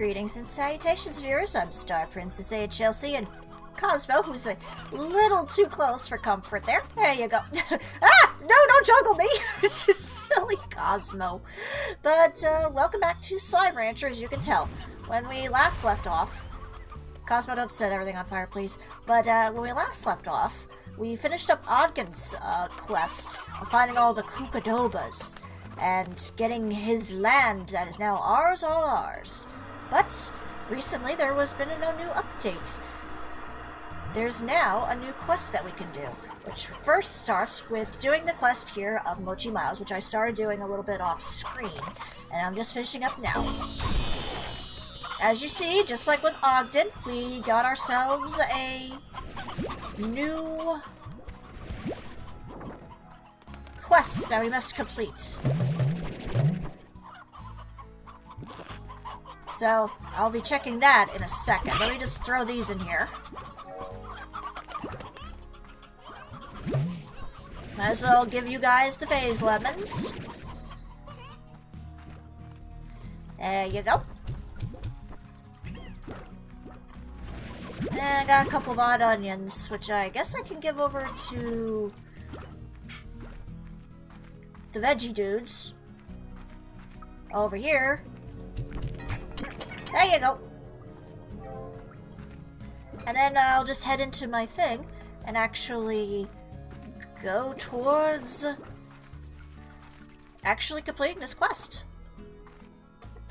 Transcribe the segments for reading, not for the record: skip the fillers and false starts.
Greetings and salutations, viewers. I'm StarPrincessHLC, and Cosmo, who's a little too close for comfort there. There you go. Ah! No, don't juggle me! It's just silly Cosmo. But, welcome back to Slime Rancher, as you can tell. When we last left off... Cosmo, don't set everything on fire, please. But, when we last left off, we finished up Ogden's, quest of finding all the Kukadobas and getting his land that is now ours, all ours. But, recently there has been no new update. There's now a new quest that we can do, which first starts with doing the quest here of Mochi Miles, which I started doing a little bit off screen, and I'm just finishing up now. As you see, just like with Ogden, we got ourselves a new quest that we must complete. So, I'll be checking that in a second. Let me just throw these in here. Might as well give you guys the phase lemons. There you go. And I got a couple of odd onions, which I guess I can give over to the veggie dudes. Over here. There you go. And then I'll just head into my thing and actually go towards actually completing this quest.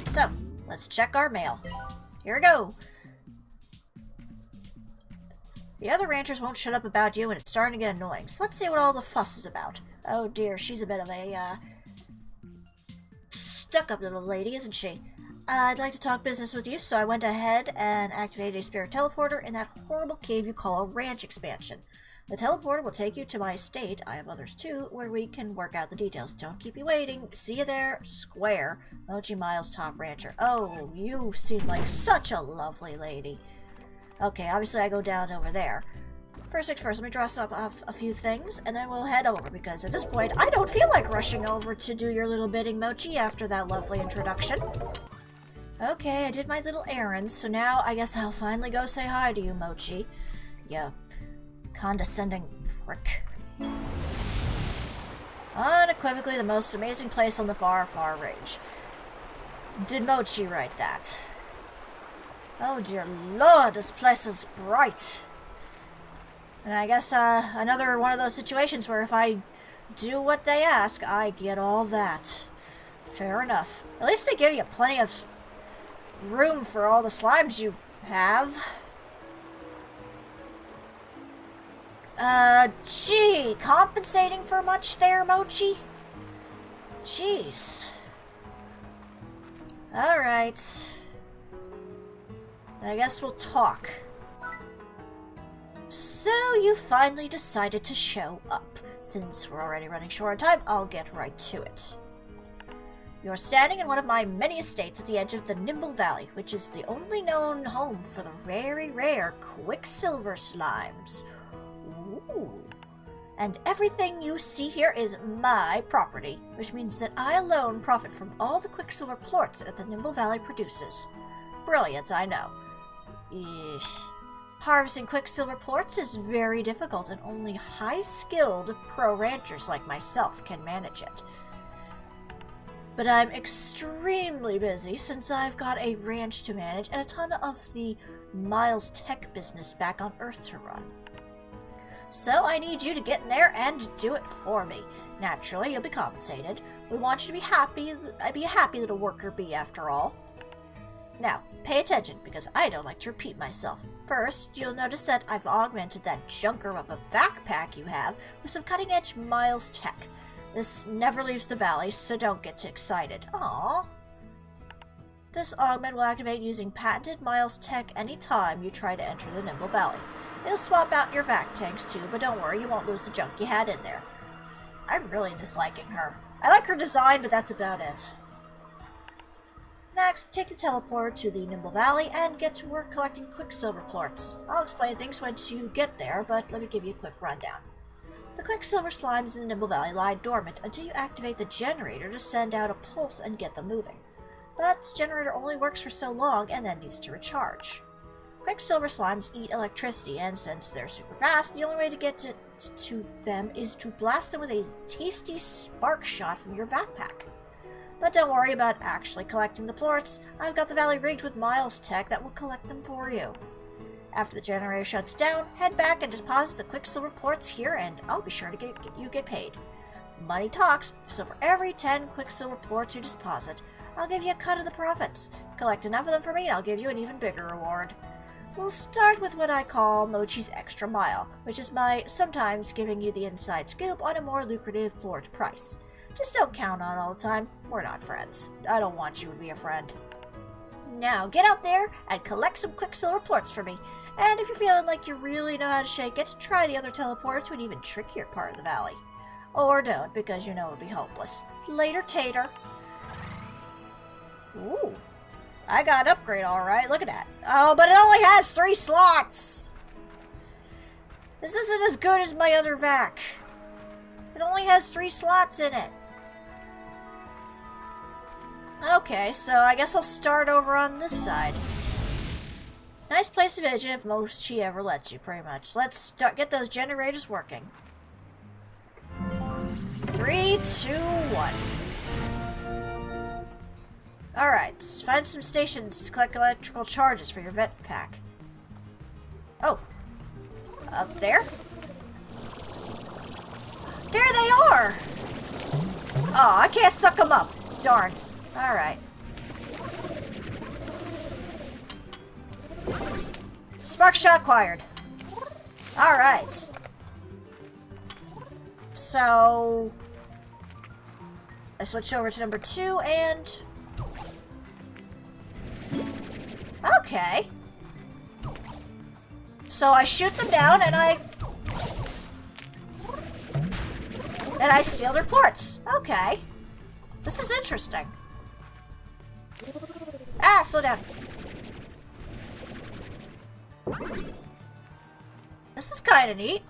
So, let's check our mail. Here we go. The other ranchers won't shut up about you, and it's starting to get annoying. So let's see what all the fuss is about. Oh dear, she's a bit of a, stuck-up little lady, isn't she? I'd like to talk business with you, so I went ahead and activated a spirit teleporter in that horrible cave you call a ranch expansion. The teleporter will take you to my estate, I have others too, where we can work out the details. Don't keep me waiting. See you there, Square. Mochi Miles, top rancher. Oh, you seem like such a lovely lady. Okay, obviously I go down over there. First things first, let me dress up a few things, and then we'll head over, because at this point, I don't feel like rushing over to do your little bidding, Mochi, after that lovely introduction. Okay, I did my little errands, so now I guess I'll finally go say hi to you, Mochi. You condescending prick. Unequivocally the most amazing place on the far, far range. Did Mochi write that? Oh dear lord, this place is bright. And I guess another one of those situations where if I do what they ask, I get all that. Fair enough. At least they give you plenty of room for all the slimes you have. Gee, compensating for much there, Mochi? Jeez. Alright. I guess we'll talk. So, you finally decided to show up. Since we're already running short on time, I'll get right to it. You're standing in one of my many estates at the edge of the Nimble Valley, which is the only known home for the very rare Quicksilver slimes. Ooh. And everything you see here is my property, which means that I alone profit from all the Quicksilver plorts that the Nimble Valley produces. Brilliant, I know. Eesh. Harvesting Quicksilver plorts is very difficult, and only high-skilled pro-ranchers like myself can manage it. But I'm extremely busy since I've got a ranch to manage and a ton of the Miles tech business back on Earth to run. So I need you to get in there and do it for me. Naturally, you'll be compensated. We want you to be happy. I'd be a happy little worker bee after all. Now, pay attention, because I don't like to repeat myself. First, you'll notice that I've augmented that junker of a backpack you have with some cutting-edge Miles tech. This never leaves the valley, so don't get too excited. Aww. This augment will activate using patented Miles tech anytime you try to enter the Nimble Valley. It'll swap out your vac tanks too, but don't worry, you won't lose the junk you had in there. I'm really disliking her. I like her design, but that's about it. Next, take the teleporter to the Nimble Valley and get to work collecting Quicksilver plorts. I'll explain things once you get there, but let me give you a quick rundown. The Quicksilver slimes in the Nimble Valley lie dormant until you activate the generator to send out a pulse and get them moving. but this generator only works for so long and then needs to recharge. Quicksilver slimes eat electricity, and since they're super fast, the only way to get to them is to blast them with a tasty spark shot from your backpack. But don't worry about actually collecting the plorts. I've got the valley rigged with Miles tech that will collect them for you. After the generator shuts down, head back and deposit the Quicksilver plorts here, and I'll be sure to get paid. Money talks, so for every 10 Quicksilver plorts you deposit, I'll give you a cut of the profits. Collect enough of them for me and I'll give you an even bigger reward. We'll start with what I call Mochi's Extra Mile, which is my sometimes giving you the inside scoop on a more lucrative plort price. Just don't count on it all the time. We're not friends. I don't want you to be a friend. Now get out there and collect some Quicksilver plorts for me. And if you're feeling like you really know how to shake it, try the other teleporter to an even trickier part of the valley. Or don't, because you know it would be hopeless. Later, Tater. Ooh. I got an upgrade, alright. Look at that. Oh, but it only has 3 slots! This isn't as good as my other vac. It only has 3 slots in it. Okay, so I guess I'll start over on this side. Nice place to visit if Mochi ever lets you, pretty much. Let's get those generators working. 3, 2, 1. Alright, find some stations to collect electrical charges for your vet pack. Oh. Up there? There they are! Oh, I can't suck them up. Darn. Alright. Spark shot acquired. Alright. So I switch over to number 2 and... Okay. So I shoot them down and I steal their plorts. Okay. This is interesting. Ah, slow down. This is kind of neat.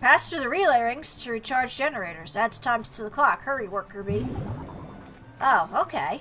Pass through the relay rings to recharge generators. Adds times to the clock. Hurry, worker bee. Oh, okay.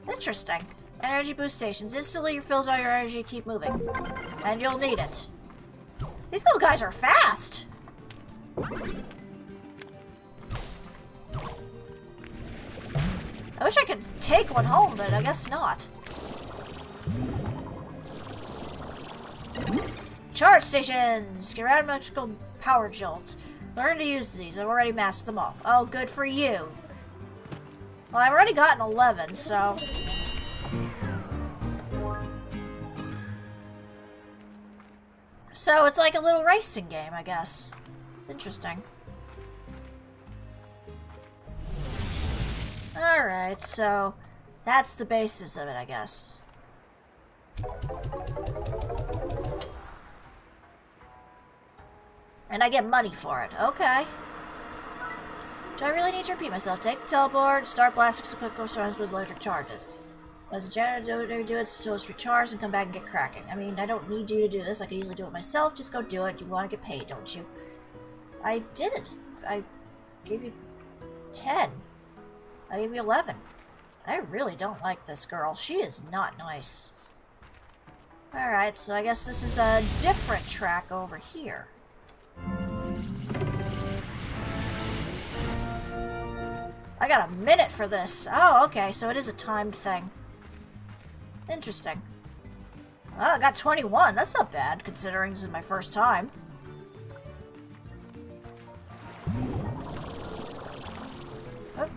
Interesting. Energy boost stations. Instantly refills all your energy to keep moving. And you'll need it. These little guys are fast! I wish I could take one home, but I guess not. Charge stations! Get around electrical power jolts. Learn to use these. I've already mastered them all. Oh, good for you. Well, I've already gotten 11, so... So it's like a little racing game, I guess. Interesting. Alright, so that's the basis of it, I guess. And I get money for it. Okay. Do I really need to repeat myself? Take the teleport, start blasting some quick surrounds with electric charges. As a generator do it till it's recharged and come back and get cracking. I mean, I don't need you to do this. I could easily do it myself. Just go do it. You want to get paid, don't you? I did it. I gave you 10. I gave you 11. I really don't like this girl. She is not nice. Alright, so I guess this is a different track over here. I got a minute for this. Oh, okay, so it is a timed thing. Interesting. Oh, I got 21. That's not bad, considering this is my first time. Oh.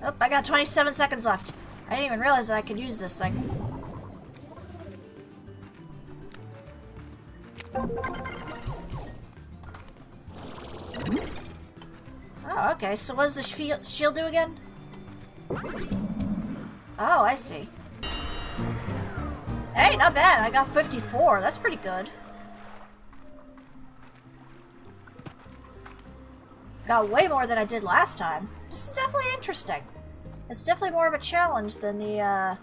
Oh, I got 27 seconds left. I didn't even realize that I could use this thing. Oh, okay, so what does the shield do again? Oh, I see. Hey, not bad. I got 54. That's pretty good. Got way more than I did last time. This is definitely interesting. It's definitely more of a challenge than the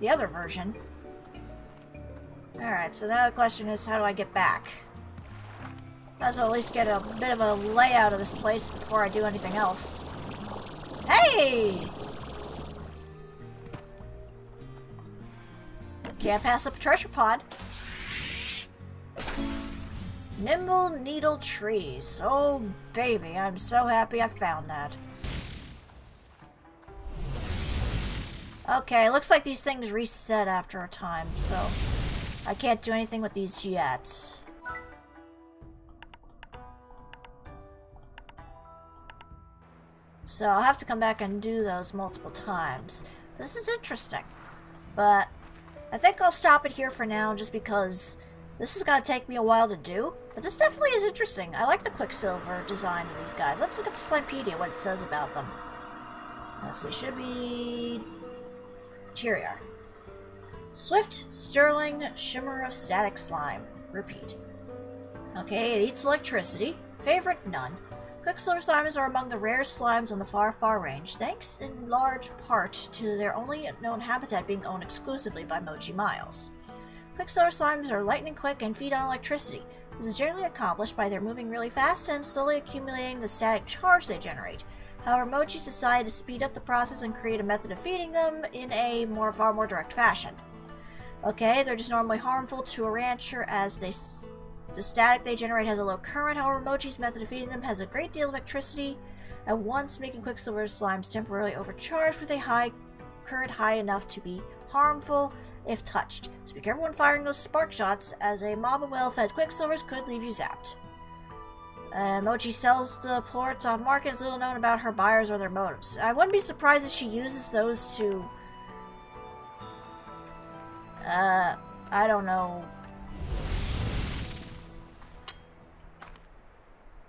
other version. Alright, so now the question is, how do I get back? Might as well at least get a bit of a layout of this place before I do anything else. Hey! Can't pass up a treasure pod. Nimble needle trees. Oh, baby, I'm so happy I found that. Okay, looks like these things reset after a time, so I can't do anything with these yet. So I'll have to come back and do those multiple times. This is interesting, but I think I'll stop it here for now just because this is going to take me a while to do. But this definitely is interesting. I like the Quicksilver design of these guys. Let's look at the Slimepedia, what it says about them. So it should be... Here we are. Swift, sterling, shimmer of static slime. Repeat. Okay, it eats electricity. Favorite, none. Quicksilver slimes are among the rarest slimes on the far range, thanks in large part to their only known habitat being owned exclusively by Mochi Miles. Quicksilver slimes are lightning quick and feed on electricity. This is generally accomplished by their moving really fast and slowly accumulating the static charge they generate. However, Mochi's decided to speed up the process and create a method of feeding them in a far more direct fashion. Okay, they're just normally harmful to a rancher as the static they generate has a low current. However, Mochi's method of feeding them has a great deal of electricity at once, making Quicksilver slimes temporarily overcharged with a high current high enough to be harmful if touched. So be careful when firing those spark shots, as a mob of well-fed Quicksilvers could leave you zapped. Mochi sells the plorts off market. It's little known about her buyers or their motives. I wouldn't be surprised if she uses those to... I don't know...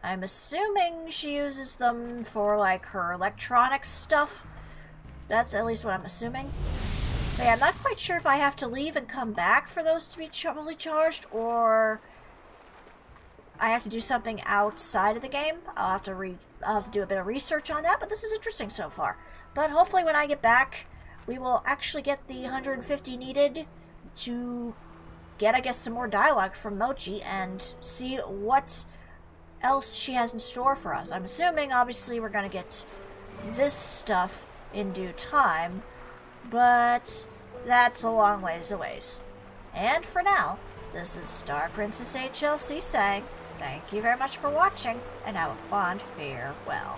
I'm assuming she uses them for, like, her electronics stuff. That's at least what I'm assuming. But yeah, I'm not quite sure if I have to leave and come back for those to be fully charged, or I have to do something outside of the game. I'll have to do a bit of research on that, but this is interesting so far. But hopefully when I get back, we will actually get the 150 needed to get, I guess, some more dialogue from Mochi and see what else she has in store for us. I'm assuming, obviously, we're going to get this stuff in due time, but that's a long ways away. And for now, this is StarPrincessHLC saying, thank you very much for watching, and have a fond farewell.